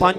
5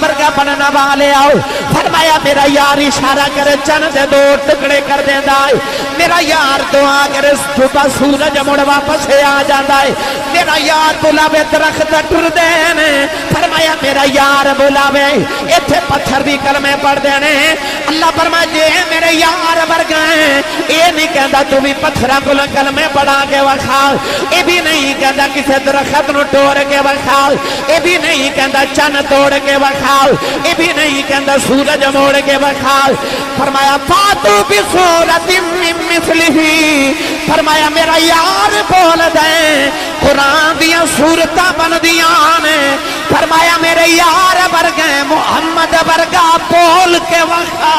برگا بننا والے آؤ. فرمایا میرا یار اشارہ کرے چند دے دو ٹکڑے کر دیندا ہے. میرا یار دعا کرے صبح سورج مڑ واپس آ جاندا ہے. میرا یار بلاوے درخت ٹر دین. فرمایا میرا یار بلاوے ایتھے پتھر بھی کلمے پڑھ دینے. اللہ فرمایا جے میرے یار ورگا ہے اے نہیں کہندا تو بھی پتھراں کول کلمے پڑھا کے وکھا. اے بھی نہیں کہندا کسے درخت نو توڑ کے وکھا. اے بھی نہیں کہندا چن توڑ کے وکھا. اے بھی نہیں کہندا سورج موڑ کے وکھا. فرمایا فاتو بسورۃ من مثلہ. فرمایا میرا یار بول دے قرآن دیا سورتاں بن دیاں نے. فرمایا میرے یار ورگے محمد ورگا بول کے وکھا.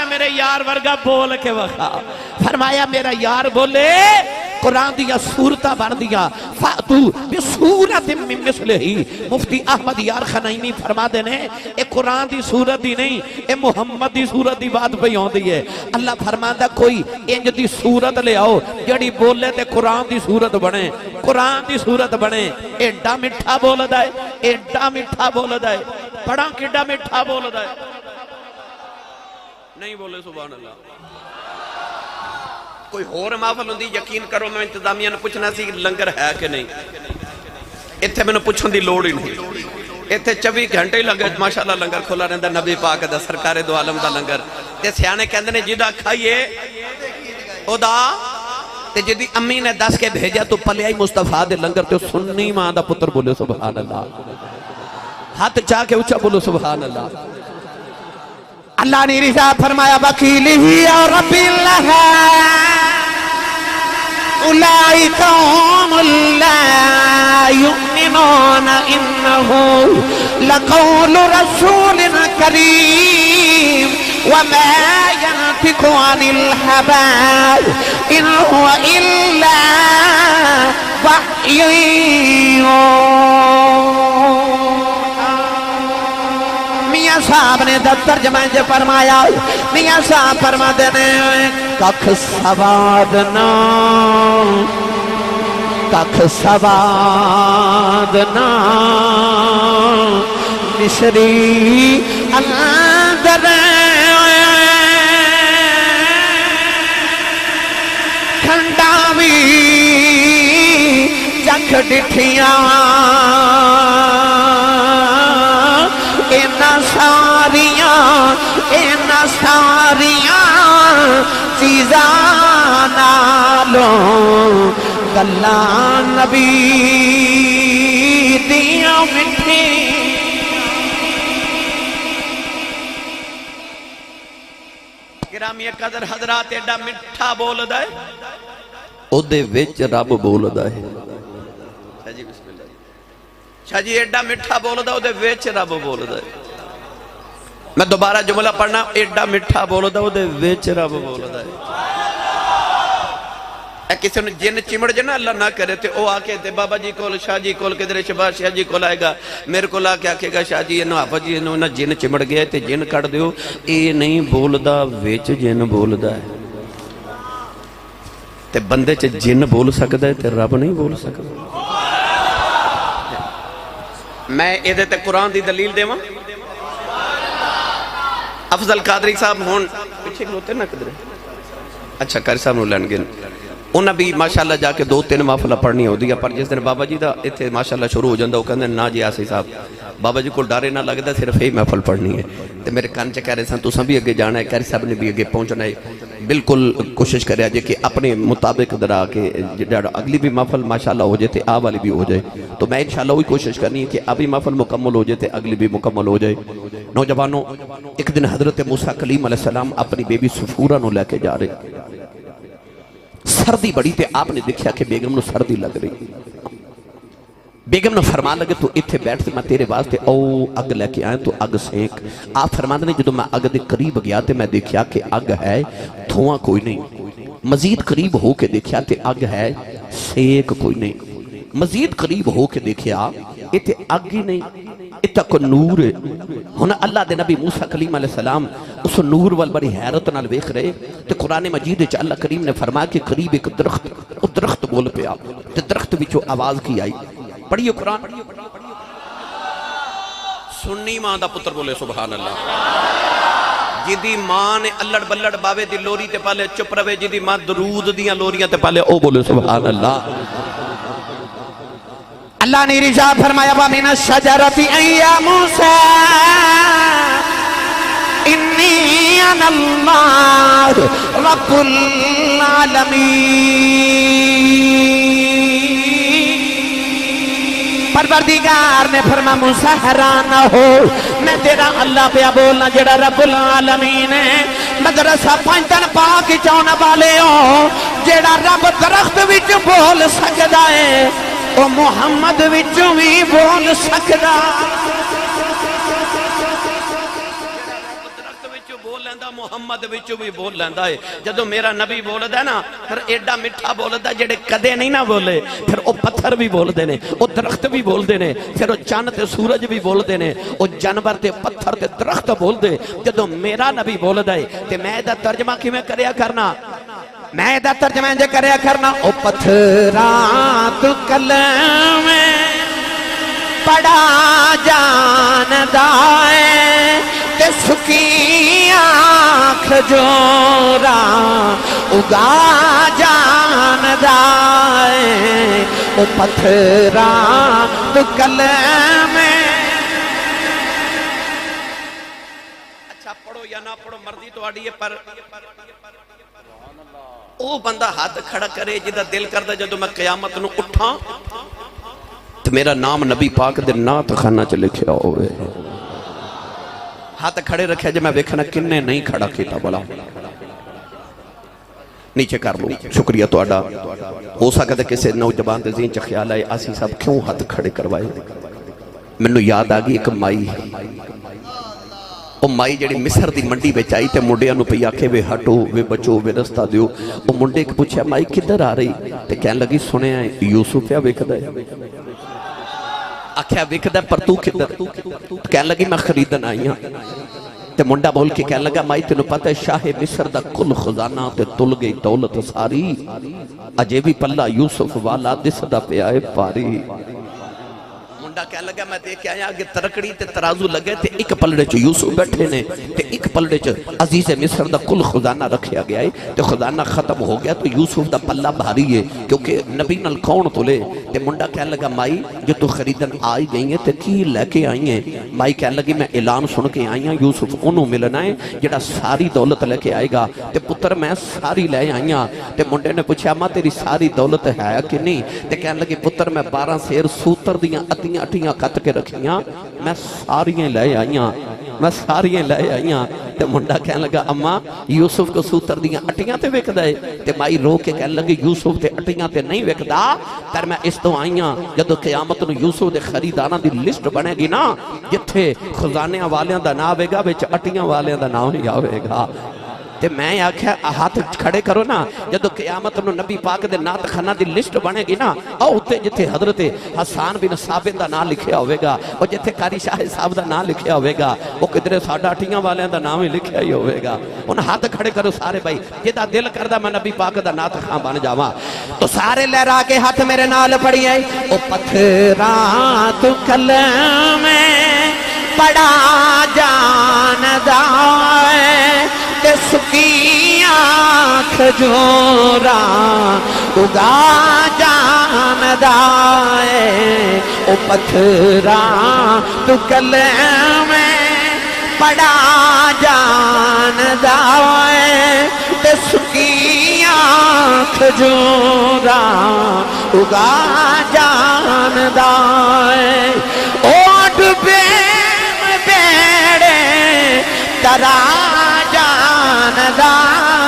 میرے یار ورگا بول کے وکھا. فرمایا میرا یار بولے قرآن دیا سورتاں بن دیا. فاتو بسورۃ من مثلہ. مفتی احمد یار خنائمی فرما دینے اے قرآن دی سورت دی نہیں اے محمد دی سورت دی بات پہ ہوندی ہے. اللہ فرماندا کوئی انج دی سورت لے آؤ جڑی بولے تے قرآن دی سورت بنے. قرآن دی سورت بنے. ایڈا میٹھا بولدا ہے ایڈا میٹھا بولدا ہے. بڑا کیڈا میٹھا بولدا ہے. نہیں بولے سبحان اللہ. کوئی اور محفل ہوندی یقین کرو میں انتظامیہ نے پوچھنا سی لنگر ہے کہ نہیں. اتھے میں نے پوچھن دی لوڑ ہی نہیں. اتھے 24 گھنٹے لنگر ماشاءاللہ لنگر کھولا رہندا. نبی پاک دا سرکار دو عالم دا لنگر. تے سیانے کہندے نے جدا کھائیے او دا تے جدی امی نے دس کے بھیجا تو پلیائی مصطفیٰ دے لنگر تے سنی ماں دا پتر بولے سبحان اللہ. ہاتھ چاہ کے اچھا بولو سبحان اللہ. اللہ نے ارشاد فرمایا وکیلہ اور رب اللہ اولئک هم لا یؤمنون انه لقول رسول کریم وما ينطق عن الهوى ان هو الا وحی میاں صاحب نے ترجمہ جو فرمایا. میاں صاحب فرما دینے ککھ سوادنا ککھ سوادنا مصری اندر کھنڈاوی چکھ ڈٹھیاں اینا ساریاں چیزاں نالوں گلاں نبی دیاں مٹھی. گرامی قدر حضرات ایڈا مٹھا بول دا ہے او دے وچ رب بول دا ہے. شاہ جی بسم اللہ. شاہ جی ایڈا مٹھا بول دا او دے وچ رب بول دا ہے. میں دوبارہ جملہ پڑھنا ایڈا مٹھا بولو دا دے ویچ رب بولو دا. اے کسی نے جن چمڑ جنا اللہ نہ کرے تے او آکے تے بابا جی کول شاہ جی کول کدھر شباز شاہ جی کول آئے گا میرے کول آکے آکے گا شاہ جی انہوں حافظ جی انہوں جن چمڑ گئے تے جن کٹ دیو. اے نہیں بول دا ویچ جن بول دا ہے. تے بندے چ جن بول سکتا ہے تے رب نہیں بول سکتا. میں ایدے تے قرآن دی دلیل دے ماں. افضل قادری صاحب ہون پیچھے کھلوتے نا کدھر. اچھا قاری صاحب نو لین گئے انہاں بھی ماشاءاللہ جا کے 2-3 محفلہ پڑھنی ہو دیا. پر جس دن بابا جی دا اتھے ماشاءاللہ شروع ہو جاندہ وہ کہندے نا جی آسی صاحب بابا جی کو ڈارے نہ لگتا صرف ایک محفل پڑھنی ہے. تے میرے کان چ کہہ رہے سن تساں بھی اگے جانا ہے. قاری صاحب نے بھی اگے پہنچنا ہے. بالکل کوشش کرے جے کہ اپنے مطابق درا کے اگلی بھی محفل ماشاءاللہ ہو جائے تے آ والی بھی ہو جائے. تو میں انشاءاللہ وہی کوشش کرنی ہے کہ ابھی محفل مکمل ہو جائے تے اگلی بھی مکمل ہو جائے. نوجوانوں ایک دن حضرت موسیٰ کلیم علیہ السلام اپنی بیبی صفورہ نو لے کے جا رہے. سردی بڑی تے آپ نے دیکھا کہ بیگم نو سردی لگ رہی. بیگم نے فرما لگے تو اتھے بیٹھ سے میں تیرے واسطے او اگ لے کے آئیں تو اگ سینک. آپ فرما دنے جدو میں اگ دے قریب گیا تے میں دیکھیا کہ اگ ہے دھواں کوئی نہیں. مزید قریب ہو کے دیکھیا تے اگ ہے سیک کوئی نہیں. مزید قریب ہو کے دیکھیا اتھے اگ ہی نہیں اتھا کو نور ہے. ہونا اللہ دے نبی موسیٰ کلیم علیہ السلام اس نور وال بڑی حیرت نال ویکھ رہے. تے قرآن مجید چا اللہ کریم نے فرمایا کہ قریب ایک درخت بول پیا تے درخت وچوں آواز کی آئی پڑھیو قرآن سنی ماں دا پتر بولے سبحان اللہ جدی ماں نے اللڑ بلڑ باوے دی لوری تے پالے چپ روے جدی ماں درود دیاں لوریاں تے پالے او بولے سبحان اللہ اللہ نے ارشاد فرمایا وَمِنَ الشَّجَرَةِ أَن يَا مُوسَىٰ إِنِّي أَنَا اللَّهُ رَبُّ العالمین پروردگار نے فرما موسیٰ حیران نہ ہو میں تیرا اللہ پہ بولنا جڑا رب العالمین ہے مدرسہ پانچن پاک چاؤنا والے ہو جڑا رب درخت وچ بول سکدا ہے او محمد وچوں بھی بول سکدا محمد وچوں بھی بول لیندا ہے جدو میرا نبی بولدا ہے نا پھر ایڈا میٹھا بولدا جڑے کدے نہیں نہ بولے پھر او پتھر بھی بولدے نے او درخت بھی بولدے نے پھر او چاند تے سورج بھی بولدے نے او جانور تے پتھر تے درخت بولدے جدو میرا نبی بولدا ہے تے میں دا ترجمہ کیویں کریا کرنا میں دا ترجمہ انج کریا کرنا او پتھراں تو کلم پڑا جاندا ہے تے سکی آنکھ جورا اگا جاندا ہے او پتھراں تو کلم اچھا پڑھو یا نہ پڑھو مرضی تہاڈی ہے پر او بندہ ہاتھ کھڑا کرے جدا دل کردا جدوں میں قیامت نو اٹھاں تو میرا نام نبی پاک دے نعت خانہ چ لکھیا ہوئے ہاتھ کھڑے رکھے جے میں ویکھنا کنے نہیں کھڑا کیتا بولا نیچے کر لو شکریہ تہاڈا ہو سکدا کسے نوجوان دے ذہن چ خیال آئے اسی صاحب کیوں ہاتھ کھڑے کروائے مینوں یاد آ گئی ایک مائی او مائی جڑی مصر دی منڈی وچ آئی تے منڈیاں نو پئی آکھے وے ہٹو وے بچو وے رستہ دیو او منڈے کے پوچھیا مائی کدھر آ رہی تے کہن لگی سنیا یوسف پیا ویکھدا ہے آکھیا ویکھدا پر تو کدھر کہن لگی میں خریدن آئی ہاں تے منڈا بول کے کہن لگا مائی تینوں پتہ ہے شاہ مصر دا کل خزانہ تے تل گئی دولت ساری اجے بھی پلہ یوسف والا دسدا پیا ہے پاری کہہ لگا میں دیکھ آیا کہ ترکڑی تے ترازو لگے تے ایک پلڑے چ یوسف بیٹھے نے تے ایک پلڑے چ عزیز مصر دا کل خزانہ رکھیا گیا ہے تے خزانہ ختم ہو گیا تو یوسف دا پلہ بھاری ہے کیونکہ نبی نال کون تلے تے منڈا کہہ لگا مائی جو تو خریدن آئی گئی ہیں تے کی لے کے آئی ہیں مائی کہہ لگی میں اعلان سن کے آئی ہوں یوسف انہوں ملنا ہے جڑا ساری دولت لے کے آئے گا تے پتر میں ساری لے آئی ہوں تے منڈے نے پوچھا ماں تیری ساری دولت ہے کہ نہیں تے کہنے لگی پتر میں 12 سیر سوتر دیاں اتیاں اٹھیاں کت کے رکھیاں میں ساریاں لے آئیاں تے منڈا کہنے لگا اماں یوسف کو سوتر دیاں اٹیاں تے ویکھدا ہے تے مائی رو کے کہنے لگی یوسف تے اٹیاں تے نہیں ویکھدا پر میں اس تو آئیاں جدو قیامت نو یوسف دے خریداراں دی لسٹ بنے گی نا جتھے خزانے والیاں دا نام آوے گا وچ اٹیاں والیاں دا نام نہیں آوے گا تے میں آکھیا ہاتھ کھڑے کرو نا جدو قیامت نو نبی پاک دے نعت خانہ دی لسٹ بنے گی نا او تے جتھے حضرت حسان بن ثابت دا نام لکھیا ہوئے گا او جتھے قاری شاہ صاحب دا نام لکھیا ہوئے گا او کدھرے ساڈا اٹھیاں والیاں دا نام ہی لکھیا ہی ہوئے گا ان ہاتھ کھڑے کرو سارے بھائی جدا دل کردا میں نبی پاک دا نعت خان بن جاواں تو سارے لہرا کے ہاتھ میرے نال پڑھیے او پتھراں تو کلم پڑا جاندا ہے تے سکی آنکھ جورا اگا جاندا ہے او پتھراں تو کلم پڑا جاندا ہے تے سکی آنکھ جورا اگا جاندا ہے اوٹ بیڑے ترا جاندا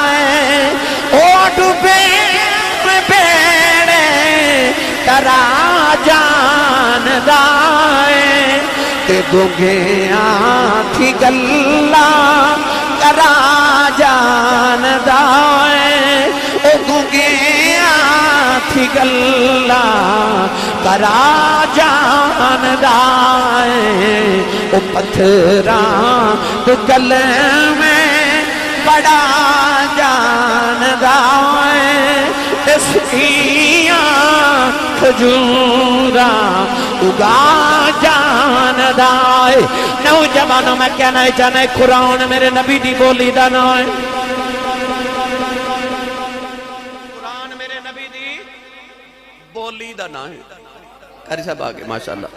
ہے اوٹ بیڑے ترا جاندا ہے تے گنگیاں تھی گلا کرا جاندا ہے او گنگیاں تھی گلا کرا جاندا ہے او پتھراں تو کلم بڑا جاندا ہے اس کی جورا اگا جان دائے نوجوانوں میں کہنا ہے چاہنا ہے قرآن میرے نبی دی بولی دا نا ہے قرآن میرے نبی دی بولی دا نا ہے قاری صاحب آگے ماشاءاللہ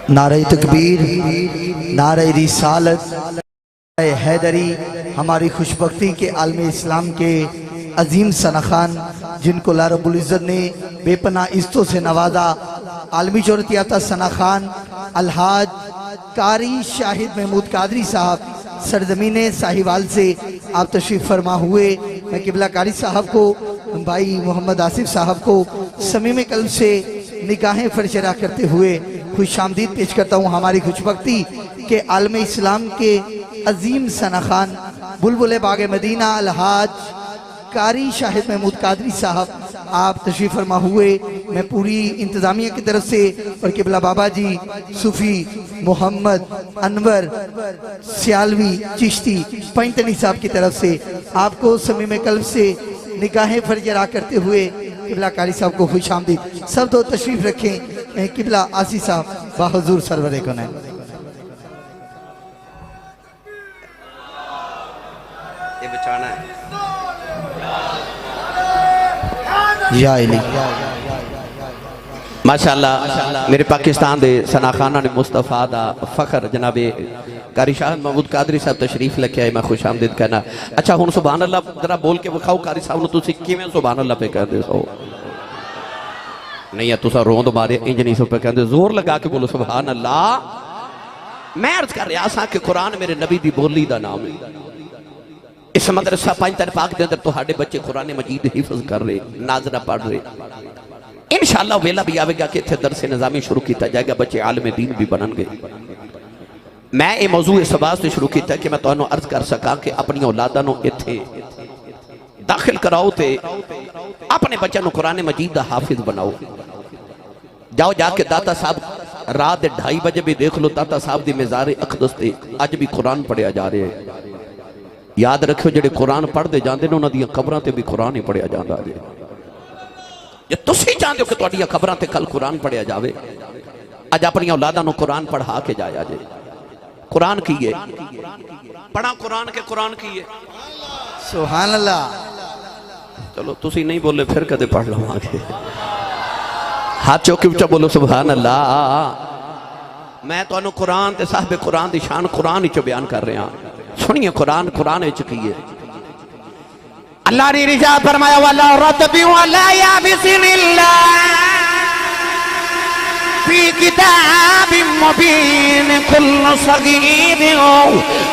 نعرہ تکبیر، نعرہ رسالت، حیدری، ہماری خوشبختی کے عالم اسلام کے عظیم ثناخان جن کو اللہ رب العزت نے بے پناہ عزتوں سے نوازا، عالمی شہرت یافتہ ثناخان الحاج قاری شاہد محمود قادری صاحب سرزمین ساہیوال سے آپ تشریف فرما ہوئے. میں قبلہ قاری صاحب کو، بھائی محمد آصف صاحب کو صمیم قلب سے نگاہیں فرشرا کرتے ہوئے خوش آمدید پیش کرتا ہوں. ہماری خوشبختی کہ عالم اسلام کے عظیم ثناخان بلبل باغ مدینہ الحاج قاری شاہد محمود قادری صاحب آپ تشریف فرما ہوئے. میں پوری انتظامیہ کی طرف سے اور قبلہ بابا جی صوفی محمد انور سیالوی چشتی پینٹنی صاحب کی طرف سے آپ کو صمیم قلب سے نگاہیں فرجرا کرتے ہوئے قبلہ قاری صاحب کو خوش آمدید. سب تو تشریف رکھیں. قبلہ آسی صاحب باحضور سرور کونین. یہ بچانا ہے یا علی ماشاءاللہ میرے پاکستان دے ثناخانہ نے مصطفیٰ دا فخر جناب قاری شاہد محمود قادری صاحب تشریف لکھے آئے. میں خوش آمدید کہنا. اچھا ہون سبحان اللہ ذرا بول کے بکھاؤ قاری صاحب نے تو سکھی میں سبحان اللہ پہ کہہ دے سو نہیں ہے تو سا روند مارے انجنی سے پہ کہہ دے زور لگا کے بولو سبحان اللہ. میں عرض کر رہا سا کہ قرآن میرے نبی دی بولی دا نام ہے. اس مدرسہ پانچتر پاک دے اندر تو ہاڑے بچے قرآن مجید حفظ کر رہے ناظرہ پڑھ رہے. انشاءاللہ ویلہ بھی آوے گا کہ اتھے درس نظامی شروع کیتا جائے گا بچے عالم دین بھی بنن گے. میں یہ موضوع اس بات سے شروع کیتا ہے کہ میں تو انہوں عرض کر سکا کہ اپنی اولادانوں اتھے داخل کراؤ تے اپنے بچوں کو قرآن مجید دا حافظ بناؤ. جاؤ جا کے داتا صاحب رات 2:30 بجے بھی دیکھ لو داتا صاحب دی مزار اقدس تے آج بھی قرآن پڑھیا جا رہے ہیں. یاد رکھو جڑے قرآن پڑھ دے جاندے نے انہاں دی قبراں تے بھی قرآن ہی پڑھیا جاندا ہے. یہ تسی چاہتے ہو کہ تہاڈی قبراں تے کل قرآن پڑھیا جاوے. اج اپنی اولاداں نوں قرآن پڑھا کے جایا جے. قرآن کی ہے پڑھا قرآن کے قرآن کی ہے سبحان اللہ. چلو تسی نہیں بولے پھر کدے پڑھ لو آگے. ہاتھ چوکی اونچا بولو سبحان اللہ. میں تو انہوں قرآن تے صاحب قرآن دی شان قرآن ہی چو بیان کر رہے ہیں. سنیے قرآن قرآن ہی چکی ہے. اللہ نے رجا فرمایا وَلَا رَتْبٍ وَلَا يَابِسٍ إِلَّا فِي كِتَابٍ مُبِينٍ كُلُّ صَغِيرٍ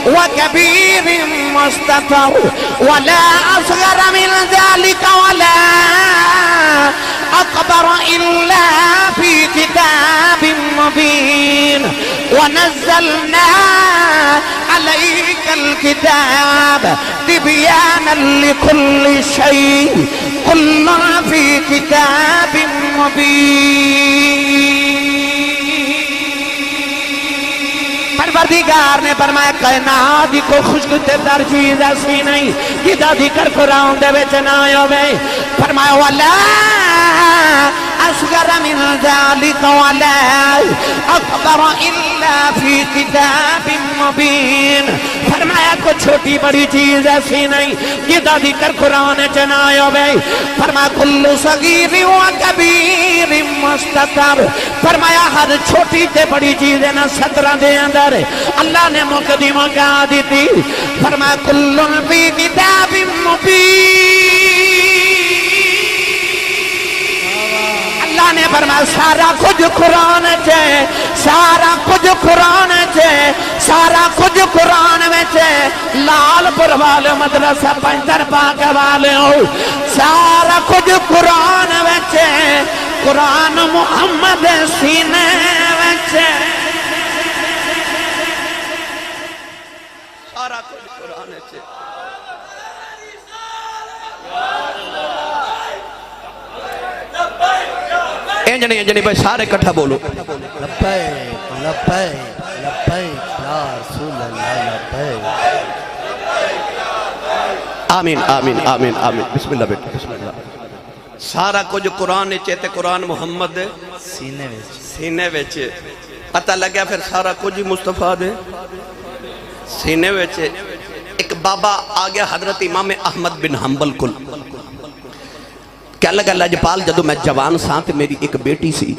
وَكَبِيرٍ مُسْتَطَرٍ وَلَا أَصْغَرَ مِنْ ذَلِكَ وَلَا أَكْبَرَ إِلَّا فِي كِتَابٍ مُبِينٍ وَنَزَّلْنَا عليك الكتاب تبيانا لكل شيء كل في كتاب مبين. پروردگار نے فرمایا کائنات دی کوئی خوشگوار چیز ایسی نہیں جدا ذکر قرآن دے وچ نہ ہوے. فرمایا ولا أصغر من ذلك ولا أكبر إلا في كتاب مبين. فرمایا کوئی چھوٹی بڑی چیز ایسی نہیں جدا ذکر قرآن چنائے ہوئے. فرمایا کل صغیر و کبیر مستطر. فرمایا ہر چھوٹی تے بڑی چیز ہے نا سطرہ دے اندر اللہ نے مقدمہ کہا دیتی. فرمایا کل فی کتاب مبین. اللہ نے فرمایا سارا کچھ قرآن چے سارا کچھ قرآن چے سارا کچھ قرآن میں چے. لال پور والے مدرسہ پنجتر پاک والے ہو سارا کچھ قرآن میں چے. قرآن محمد سینے میں چے سارا کچھ قرآن چے. انجنی بھائی سارے کٹھا بولو لبیک لبیک لبیک یا رسول اللہ لبیک. آمین آمین آمین آمین. بسم اللہ بیٹا بسم اللہ. سارا کچھ قرآن چیتے قرآن محمد سینے وچ پتہ لگیا پھر سارا کچھ مصطفیٰ دے سینے وچ ایک بابا آگیا حضرت امام احمد بن حنبل کل کیا لگا لجپال جدو میں جوان سانت میری ایک بیٹی سی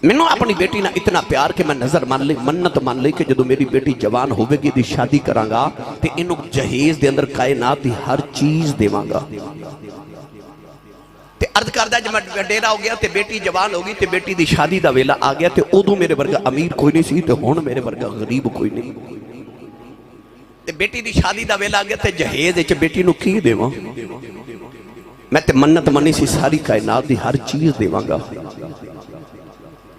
میں نے اپنی بیٹی نہ اتنا پیار کہ میں نظر مان لی منت مان لی کہ جدو میری بیٹی جوان ہوئے گی دی شادی کرانگا تے انہوں جہیز دے اندر کائنات دی ہر چیز دیوانگا تے عرض کردہ جب میں ڈیرہ ہو گیا تے بیٹی جوان ہوگی تے بیٹی دی شادی دا ویلا آ گیا تے ادو میرے ورگا امیر کوئی نہیں سی تے ہون میرے ورگا غریب کوئی نہیں تے بیٹی دی شادی دا ویلا آ گیا تے جہیز اچھ بیٹی نو کی دیواں میں تے منت منی سی ساری کائنات دی ہر چیز دیوانگا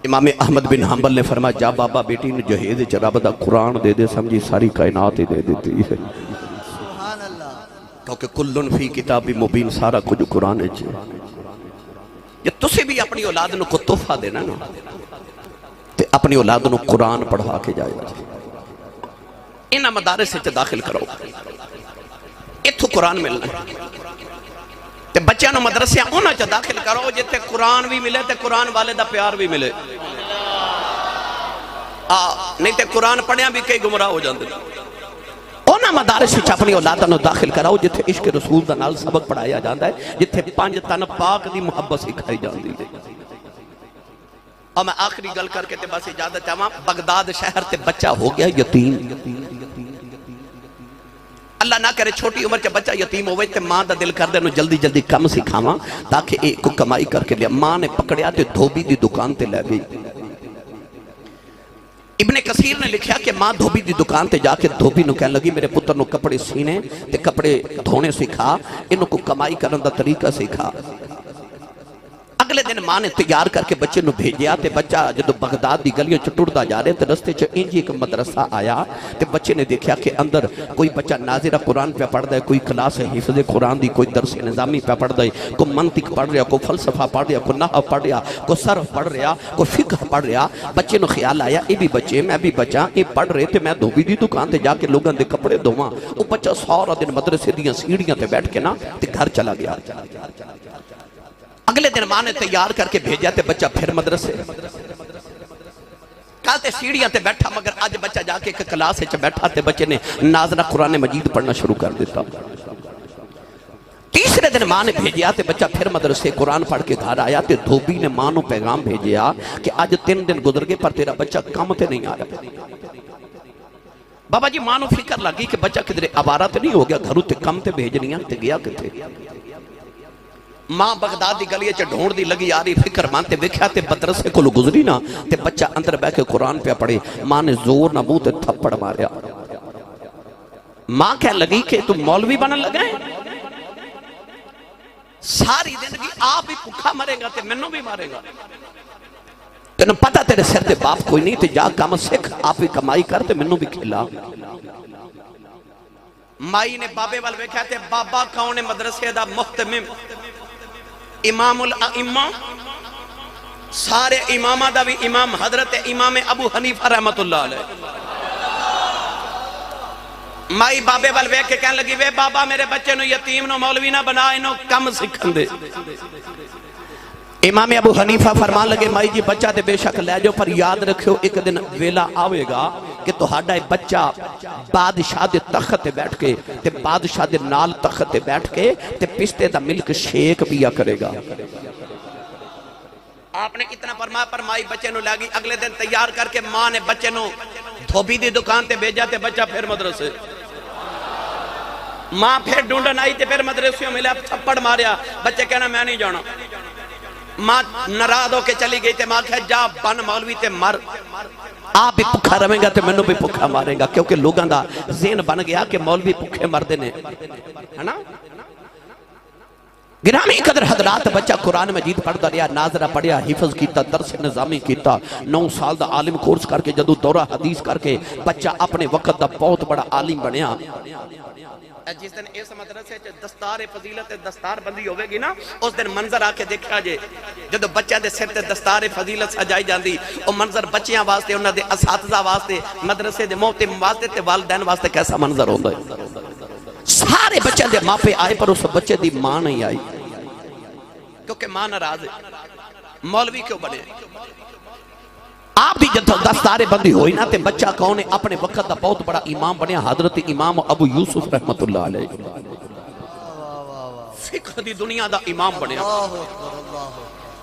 امام احمد بن حنبل نے فرمایا جا بابا بیٹی نے جہیز اچھ رب دا قرآن دے دے سمجھی ساری کائنات ہی دے دیتی ہے کیونکہ کلن فی کتاب مبین سارا کچھ قرآن اچھ یہ تسی بھی اپنی اولاد نو کو تحفہ دینا نا تے اپنی اولاد نو قرآن پڑھا کے جائے گا انہا مدارس سے داخل کرو اتھو قرآن ملنا تے بچیاں نو مدرسیاں انہا چا داخل کرو جتے قرآن بھی ملے تے قرآن والے دا پیار بھی ملے نہیں تے قرآن پڑھیاں بھی کئی گمراہ ہو جاندے انہا مدارس سے اپنی اولادہ نو داخل کراؤ جتے عشق رسول دا نال سبق پڑھایا جاندہ ہے جتے 5 تن پاک دی محبت سکھائی جاندی ہے اور میں آخری گل کر کے تے بس اجازت چاہاں بغداد شہر تے بچہ ہو گیا یتیم اللہ نہ کرے چھوٹی عمر کے بچہ یتیم ہوئے تے ماں دا دل کر دے انہوں جلدی جلدی کم سکھاواں تاکہ ایک کو کمائی کر کے لیا ماں نے پکڑیا تے دھوبی دی دکان تے لے گئی ابن کثیر نے لکھیا کہ ماں دھوبی دی دکان تے جا کے دھوبی نو کہنے لگی میرے پتر نو کپڑے سینے تے کپڑے دھونے سکھا انہوں کو کمائی کرن دا طریقہ سکھا اگلے دن ماں نے تیار کر کے بچے نو بھیجیا تے بچہ جدو بغداد دی گلیوں چٹڑ جا رہے تے رستے چ انجی ایک مدرسہ آیا تے بچے نے دیکھیا کہ اندر کوئی بچہ ناظرہ قرآن پہ پڑھ دے کوئی کلاس حفظ قرآن دی کوئی درس نظامی پہ پڑھ دے کوئی منطق پڑھ رہا کوئی فلسفہ پڑھ رہا کوئی نحو پڑھ رہا کوئی صرف پڑھ رہا کوئی فقہ پڑھ رہا بچے نو خیال آیا اے بھی بچے میں بھی بچہ اے پڑھ رہے تے میں دھوبی دی دکان تے جا کے لوگاں دے کپڑے دھواں وہ بچہ سارا دن مدرسے دیاں سیڑھیاں تے بیٹھ کے نا تے گھر چلا گیا اگلے دن ماں نے تیار کر کے بھیجا تے بچہ پھر مدرسے کہتے سیڑھیاں تے بیٹھا مگر آج بچہ جا کے ایک کلاس سے بیٹھا تے بچے نے ناظرہ قرآن مجید پڑھنا شروع کر دیتا تیسرے دن ماں نے بھیجیا تے بچہ پھر مدرسے قرآن پڑھ کے گھر آیا تے دھوبی نے ماں نو پیغام بھیجیا کہ آج 3 دن گزر گئے پر تیرا بچہ کم تے نہیں آیا بابا جی ماں نو فکر لگی کہ بچہ کدھرے عبارت نہیں ہو گیا گھروں تے کم تے بھیجنیاں تے گیا کتے ماں بغداد دی گلیے چا ڈھونڈ دی لگی آ رہی فکر مانتے وکھیا تے مدرسے کو گزری نا تے بچہ اندر بیٹھ کے قرآن پہ پڑھے ماں نے زور نہ منہ تے تھپڑ ماریا ماں کہنے لگی کہ تم مولوی بنن لگا ہے ساری زندگی آپ ہی بھوکا مرے گا تے منوں بھی مارے گا تینوں پتہ تیرے سر تے باپ کوئی نہیں تے جا کام سکھ آپ ہی کمائی کر تے منوں بھی کھلا مائی نے بابے وال ویکھیا تے بابا کون مدرسے دا محتمم امام الائمہ سارے امامہ دا بھی امام حضرت امام ابو حنیفہ رحمت اللہ علیہ مائی بابے وال ویکھ کے کہنے لگی وے بابا میرے بچے نو یتیم نو مولوی نہ بنا انہوں کم سکھن دے امام ابو حنیفہ فرمان لگے مائی جی بچہ تے بے شک لے جو پر یاد رکھو ایک دن ویلا آوے گا کہ تو ہاڈا بچہ بادشاہ دے تخت تے بیٹھ کے تے بادشاہ دے نال تخت تے بیٹھ کے تے پستے دا ملک شیک پیا کرے گا آپ نے اتنا فرمایا پر مائی بچے نو لگی اگلے دن تیار کر کے ماں نے بچے نو دھوبی دی دکان تے بھیجا تے بچہ پھر مدرسے ماں پھر ڈھونڈن آئی تے پھر مدرسیوں ملے تھپڑ ماریا بچے کہنا میں نہیں جانا ماں ناراض ہو کے چلی گئی تے ماں کہا جا بن مولوی تے مر آپ بھی پکھا رہیں گا تے منوں بھی پکھا ماریں گا کیونکہ لوگاں دا ذہن بن گیا کہ مولوی پکھے مردے نے ہے نا گرامی قدر حضرات بچہ قرآن مجید پڑھتا رہا ناظرہ پڑھیا حفظ کیتا درس نظامی کیتا 9 سال دا عالم کورس کر کے جدو دورہ حدیث کر کے بچہ اپنے وقت دا بہت بڑا عالم بنیا جس دن اس مدرسے دستار فضیلت دستار بندی ہوئے گی نا اس دن منظر آ کے دیکھا جے جدو بچہ دے سر تے دستار فضیلت سجائی جاندی وہ منظر بچیاں واسطے انہاں دے اساتذہ واسطے مدرسے دے محترم واسطے تے والدین واسطے کیسا منظر ہوندا ہے سارے بچے دے ماں پہ آئے پر اس بچے دی ماں نہیں آئی کیونکہ ماں ناراض ہے مولوی کیوں بنے آپ دی جدو دستار بندی ہوئی نا تے بچہ کون ہے اپنے وقت دا بہت بڑا امام بنیا حضرت امام ابو یوسف رحمت اللہ علیہ فقہ دی دنیا دا امام بنیا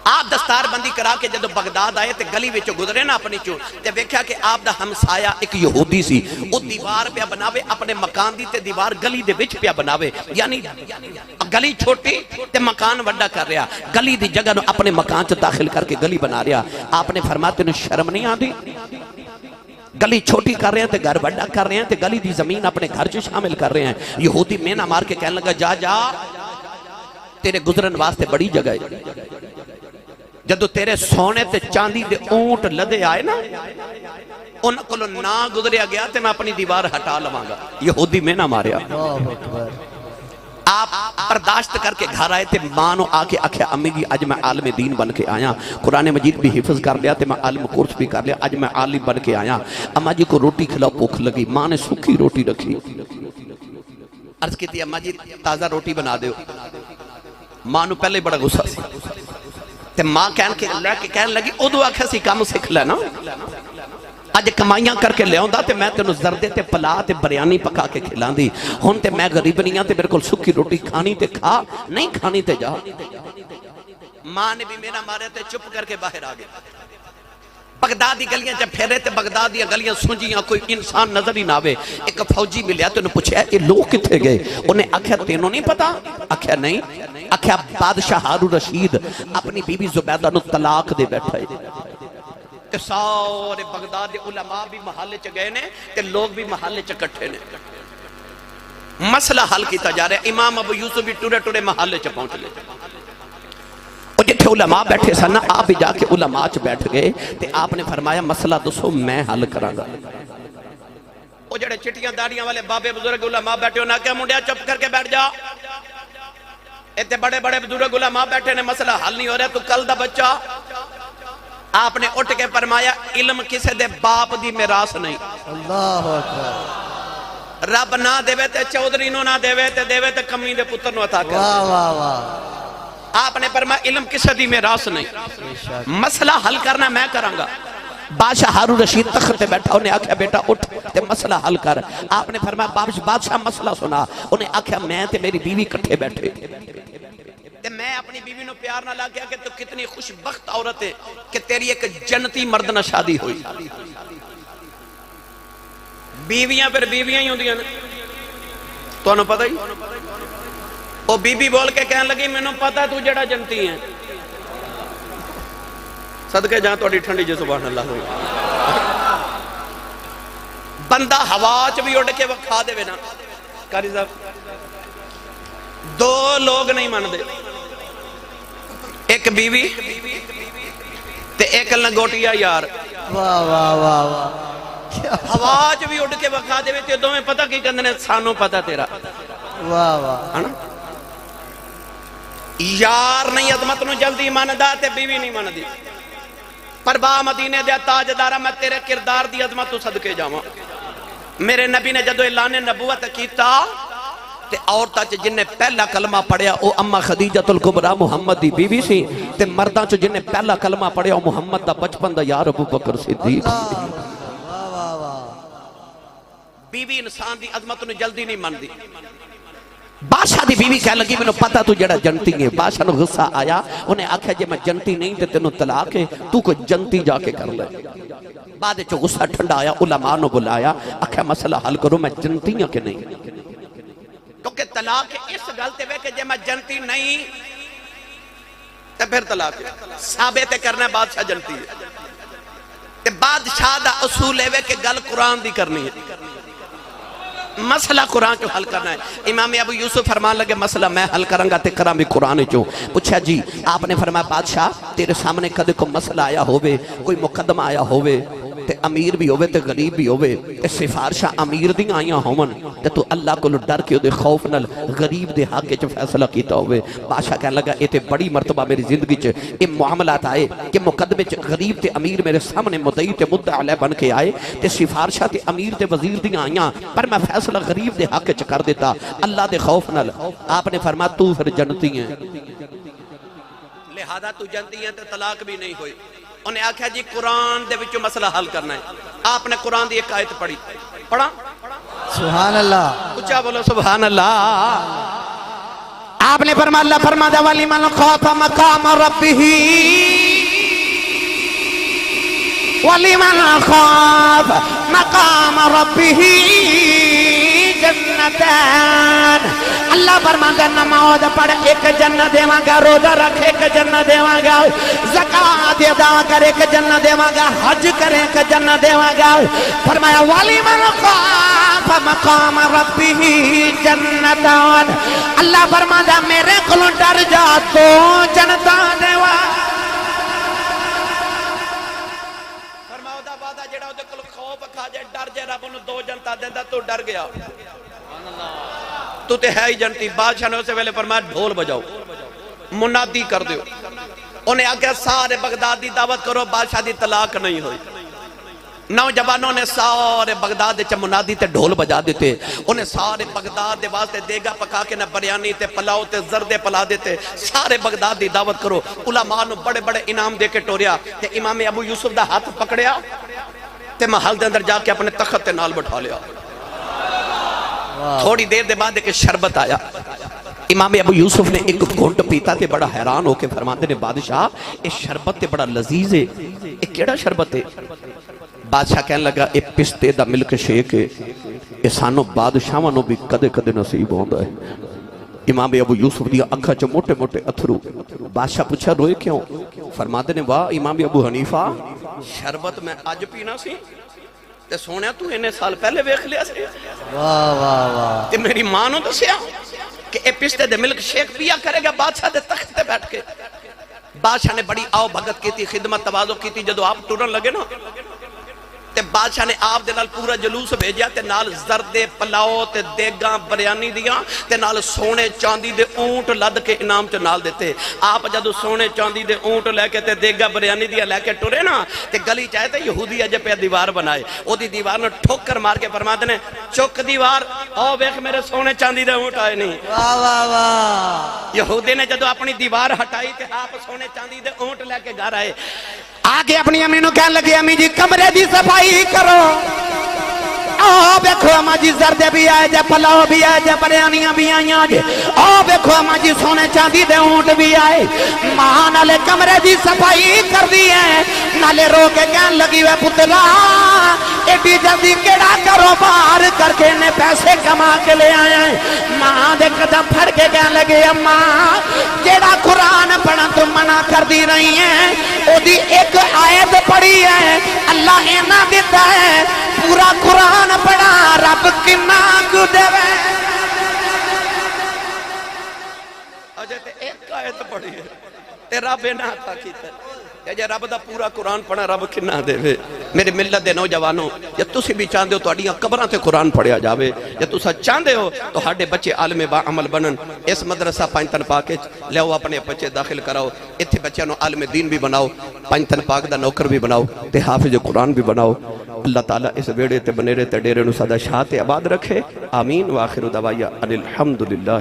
آپ دستار بندی کرا کے جدو بغداد آئے تے گلی وچو گزرے نا اپنی چون تے دیکھا کہ آپ دا ہمسایا ایک یہودی سی وہ دیوار پہ بناوے اپنے مکان دی تے دیوار گلی دے وچ پہ بناوے یعنی گلی چھوٹی تے مکان وڈا کر رہا گلی دی جگہ نو اپنے مکان چ داخل کر کے گلی بنا رہا آپ نے فرمایا تینوں شرم نہیں آندی گلی چھوٹی کر رہے ہیں تے گھر بڑا کر رہے ہیں تے گلی دی زمین اپنے گھر چ شامل کر رہے ہیں یہودی میں نہ مار کے کہنے لگا جا جا تیرے گزرن واسطے بڑی جگہ ہے جدو تیرے سونے تے چاندی دے اونٹ لدے آئے نا ان کو نہ گزریا گیا تے میں اپنی دیوار ہٹا لواں گا یہودی میں نہ ماریا آپ برداشت کر کے گھر آئے تے مانو آ کے آکھیا امی جی اج میں عالم دین بن کے آیا قرآن مجید بھی حفظ کر لیا تے میں عالم کورس بھی کر لیا اج میں عالم بن کے آیا اما جی کو روٹی کھلاؤ بھوک لگی ماں نے سوکھی روٹی رکھی عرض کی تھی اما جی تازہ روٹی بنا دیو ماں نو پہلے بڑا غصہ سی تے ماں کہن لگی ادو آکھیا سی کام سکھ لینا اج کمائیاں کر کے لے آندا تے میں تینوں زردے تے پلا تے بریانی پکا کے کھلان دی ہن تے میں غریب نہیں ہاں تے میرے کول سکی روٹی کھانی تے کھا نہیں کھانی تے جا ماں نے بھی میرا مارے تے چپ کر کے باہر آ گیا بغداد دی گلیاں جب پھیرے تے بغداد دی گلیاں سنجیاں کوئی انسان نظر ہی نہ آوے ایک فوجی ملیا تے انہوں پوچھا کہ لوگ کتھے گئے انہیں آکھیا تینوں نہیں پتا آکھیا نہیں آکھیا بادشاہ ہارون رشید اپنی بی بی زبیدہ نو طلاق دے بیٹھا ہے تے سارے بغداد دے علماء بھی محلے چ گئے نے تے لوگ بھی محلے چ اکٹھے نے مسئلہ حل کیتا جا رہا ہے امام ابو یوسف بھی ٹورے ٹورے محلے چ پہنچ لے اور جتھے علماء بیٹھے سن آپ بھی جا کے علماء چ بیٹھ گئے تے آپ نے فرمایا مسئلہ دسو میں حل کراں گا وہ جڑے چٹیاں داڑیاں والے بابے بزرگ علماء بیٹھے انہاں کہا منڈیا چپ کر کے بیٹھ جا اتنے بڑے بڑے بزرگ علماء بیٹھے نے مسئلہ حل نہیں ہو رہا تو کل دا بچہ آپ نے اٹھ کے فرمایا علم کسے دے باپ دی میراث نہیں اللہ اکبر رب نہ دیوے تے چودھری نو نہ دیوے تے کمی دے پتر نو عطا کر واہ واہ واہ آپ نے فرمایا علم کسے دی میراث نہیں مسئلہ حل کرنا میں کراں گا بادشاہ ہارون رشید تخت تے بیٹھا انہیں آکھیا بیٹا اٹھ تے مسئلہ حل کر آپ نے فرمایا بادشاہ مسئلہ سنا انہیں آکھیا میں تے میری بیوی کٹھے بیٹھے تے میں اپنی بیوی نو پیار نہ لا گیا کہ تو کتنی خوش بخت عورت ہے کہ تیری ایک جنتی مرد نہ شادی ہوئی بیویاں پھر بیویاں ہی ہوندیاں تو انہوں پتہ ہی وہ بی بی بول کے کہنے لگی میں نے پتا تو جڑا جنتی ہیں صدقے جہاں تو ٹھنڈی جو سبحان اللہ ہوئی بندہ ہوا چ بھی اڑ کے وکھا دے نا قاری صاحب دو لوگ نہیں مان دے ایک بیوی تے ایک لنگوٹیا یار واہ واہ واہ واہ ہوا چ بھی اڑ کے وکھا دے تے دو میں پتہ کی کہندے نے سانو پتہ تیرا واہ واہ یار نہیں عظمت نو جلدی ماندا تے بیوی نہیں ماندی پر با مدینے دے تاجدارا میں تیرے کردار دی عظمت تو صدقے جاواں میرے نبی نے جدو اعلان نبوت کیتا تے عورتاں چ جن نے پہلا کلمہ پڑھیا او اما خدیجۃ الکبریٰ محمد دی بیوی سی تے مرداں چ جن نے پہلا کلمہ پڑھیا او محمد دا بچپن دا یار ابو بکر صدیق واہ واہ واہ بیوی انسان دی عظمت نو جلدی نہیں ماندی بادشاہ دی بیوی کہہ لگی میں نے پتا تو جڑا جنتی ہے بادشاہ نو غصہ آیا انہیں آکھیا جے میں جنتی نہیں تے تینوں طلاق ہے تو کوئی جنتی جا کے کر لے بعد چو غصہ ٹھنڈا آیا علماء نو بلایا آکھیا مسئلہ حل کرو میں جنتی ہوں کہ نہیں کیونکہ طلاق اس غلطے وے کہ جے میں جنتی نہیں تے پھر طلاق ہے ثابت کرنا بادشاہ جنتی ہے تے بادشاہ دا اصول ہے کہ گل قرآن دی کرنی ہے مسئلہ قرآن چو حل کرنا ہے امام ابو یوسف فرمان لگے مسئلہ میں حل کروں گا تے کرام بھی قرآن چو پوچھا جی آپ نے فرمایا بادشاہ تیرے سامنے کدے کو مسئلہ آیا ہوئے کوئی مقدمہ آیا ہوئے تے امیر بھی ہوئے تے غریب بھی ہوئے تے سفارشہ امیر دی آئیاں ہومن تے تو اللہ کو ڈر کے دے خوف نل غریب دے حق چ فیصلہ کیتا ہوئے بادشاہ کہنے لگا اے تے بڑی مرتبہ میری زندگی چ اے معاملات آئے کہ مقدمے چ غریب تے امیر میرے سامنے مدعی تے مدعا علیہ بن کے آئے تے سفارشہ تے امیر تے وزیر دی آئیاں پر میں فیصلہ غریب دے حق چ کر دیتا اللہ دے خوف نل آپ نے فرمایا تو پھر جنتی ہیں لہذا تو جانتی ہیں تو طلاق بھی نہیں ہوئی انہیں آکھا جی قرآن دے وچوں مسئلہ حل کرنا ہے آپ نے قرآن دی ایک آیت پڑھی پڑھا سبحان اللہ اچھا بولو سبحان اللہ آپ نے فرمایا اللہ فرمایا وَلِمَنْ خَافَ مَقَامَ رَبِّهِ وَلِمَنْ خَافَ مَقَامَ رَبِّهِ جنتان اللہ فرماتا نماز پڑھ ایک جنت دیواں گا روزہ رکھ ایک جنت دیواں گا زکات ادا کر ایک جنت دیواں گا حج کر ایک جنت دیواں گا فرمایا وَلِمَنْ خَافَ مَقَامَ رَبِّهِ جنتان اللہ فرماتا میرے کولوں ڈر جا تو جنتاں دیواں فرماؤ دا وعدہ جڑا اودے کول خوف کھا جائے ڈر جائے رب انہوں دو جنتاں دیندا تو ڈر گیا تو تے ہے ہی جنتی بادشاہ نے اسے ویلے فرمایا ڈھول بجاؤ منادی کر دیو انہیں آگیا سارے بغداد دی دعوت کرو بادشاہ دی طلاق نہیں ہوئی نوجوانوں نے سارے بغداد چا منادی تے ڈھول بجا دیتے انہیں سارے بغداد دے واسطے دیگا پکا کے نہ بریانی تے پلاؤ تے زردے پلا دیتے سارے بغداد دی دعوت کرو علماء نو بڑے بڑے انعام دے کے ٹوریا تے امام ابو یوسف دا ہاتھ پکڑیا تے محل دے اندر جا کے اپنے تخت تے نال بٹھا لیا تھوڑی دیر دے بعد ایک شربت آیا امام ابو یوسف نے ایک گھنٹ پیتا تے بڑا حیران ہو کے فرماتے نے بادشاہ اس شربت تے بڑا لذیذ ہے ایک کیڑا شربت ہے بادشاہ کہنے لگا اے پستے دا ملک شیک ہے اے سانو بادشاہاں نو بھی کدے کدے نصیب ہوندا ہے امام ابو یوسف دی اکھاں چ موٹے موٹے اتھرو بادشاہ پوچھا روئے کیوں فرماتے نے واہ امام ابو حنیفہ شربت میں اج پینا سی تے سونیا تو انہیں سال پہلے ویکھ لیا سی واہ واہ واہ تے میری ماں نو دسیا کہ اے پستے دے ملک شیک پیا کرے گا بادشاہ دے تخت تے بیٹھ کے بادشاہ نے بڑی آؤ بھگت کی تھی خدمت تواضع کی تھی جدو آپ ٹرن لگے نا تے بادشاہ نے آپ دے نال پورا جلوس بھیجیا تے نال زردے پلاؤ تے دیگاں بریانی دیاں تے نال سونے چاندی دے اونٹ لد کے انعام چ نال دیتے آپ جدو سونے چاندی دے اونٹ لے کے تے دیگاں بریانی دیا لے کے ٹرے نا تے گلی چاہے تے یہودی اجے پہ دیوار بنائے او دی دیوار نے ٹھوکر مار کے فرماتے نے چک دیوار او ویکھ میرے سونے چاندی دے اونٹ آئے نہیں واہ واہ واہ یہودی نے جدو اپنی دیوار ہٹائی تے آپ سونے چاندی دے اونٹ لے کے گھر آئے آگے اپنی امی نو کہنے لگی امی جی کمرے دی صفائی کرو او بیکھو اما جی زردے بھی آئے جے پلاؤ بھی آئے جے بریانیاں بھی آئیاں جے او بیکھو اما جی سونے چاندی دے اونٹ بھی آئے ماں نالے کمرے دی صفائی کر دی ہے نالے رو کے کہنے لگی وے پتلا ایڈی جلدی کیڑا کاروبار کر کے نے پیسے کما کے لے آئے ہیں ماں دے قدم پھڑ کے کہنے لگے اماں جیڑا قرآن پڑھا تم منع کر دی رہی ہیں او دی ایک آیت پڑھی ہے اللہ اینا دیتا ہے پورا قرآن پڑھا رب کنا کو دے وے اجے تے ایک آیت پڑھی ہے تے رب اینا تھا کیتا کہ جے رب دا پورا قرآن پڑھا رب کنا دے وے میرے ملت دے نوجوانوں یا تسی بھی چاہندے ہو تہاڈیاں قبراں تے قرآن پڑھیا جاوے یا تسا چاہندے ہو تو ہاڈے بچے عالم با عمل بنن اس مدرسہ پنجتن پاک وچ لیاؤ اپنے بچے داخل کراؤ ایتھے بچیاں نو عالم دین بھی بناؤ پنجتن پاک دا نوکر بھی بناؤ تے حافظ قرآن بھی بناؤ اللہ تعالیٰ اس ویڑے تے بنیرے تے ڈیرے نو سدا شاہ تے آباد رکھے آمین وآخر دعوایا ان الحمدللہ